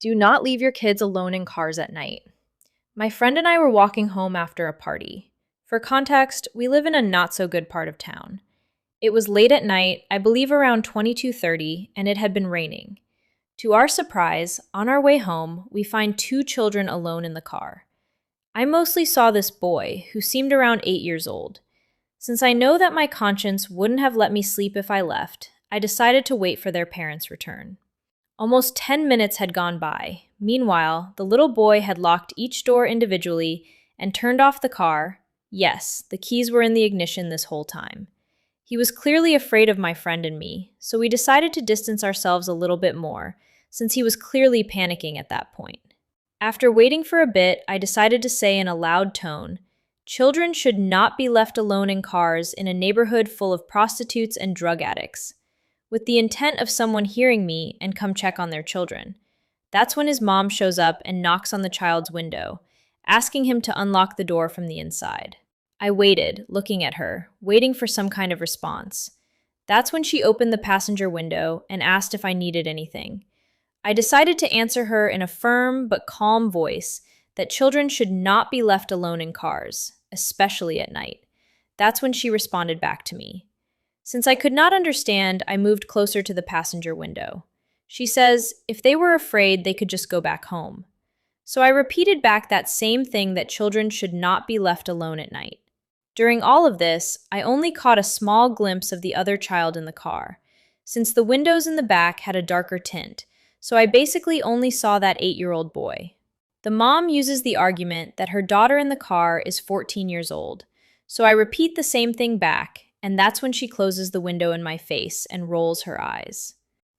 Do not leave your kids alone in cars at night. My friend and I were walking home after a party. For context, we live in a not so good part of town. It was late at night, I believe around 22:30, and it had been raining. To our surprise, on our way home, we find two children alone in the car. I mostly saw this boy, who seemed around 8 years old. Since I know that my conscience wouldn't have let me sleep if I left, I decided to wait for their parents' return. Almost 10 minutes had gone by. Meanwhile, the little boy had locked each door individually and turned off the car. Yes, the keys were in the ignition this whole time. He was clearly afraid of my friend and me, so we decided to distance ourselves a little bit more, since he was clearly panicking at that point. After waiting for a bit, I decided to say in a loud tone, "Children should not be left alone in cars in a neighborhood full of prostitutes and drug addicts," with the intent of someone hearing me and come check on their children. That's when his mom shows up and knocks on the child's window, asking him to unlock the door from the inside. I waited, looking at her, waiting for some kind of response. That's when she opened the passenger window and asked if I needed anything. I decided to answer her in a firm but calm voice that children should not be left alone in cars, especially at night. That's when she responded back to me. Since I could not understand, I moved closer to the passenger window. She says, if they were afraid, they could just go back home. So I repeated back that same thing, that children should not be left alone at night. During all of this, I only caught a small glimpse of the other child in the car, since the windows in the back had a darker tint, so I basically only saw that 8-year-old boy. The mom uses the argument that her daughter in the car is 14 years old, so I repeat the same thing back, and that's when she closes the window in my face and rolls her eyes.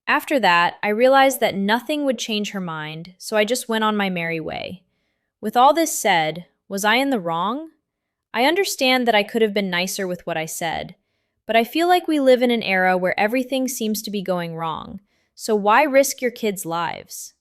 After that, I realized that nothing would change her mind, so I just went on my merry way. With all this said, was I in the wrong? I understand that I could have been nicer with what I said, but I feel like we live in an era where everything seems to be going wrong, so why risk your kids' lives?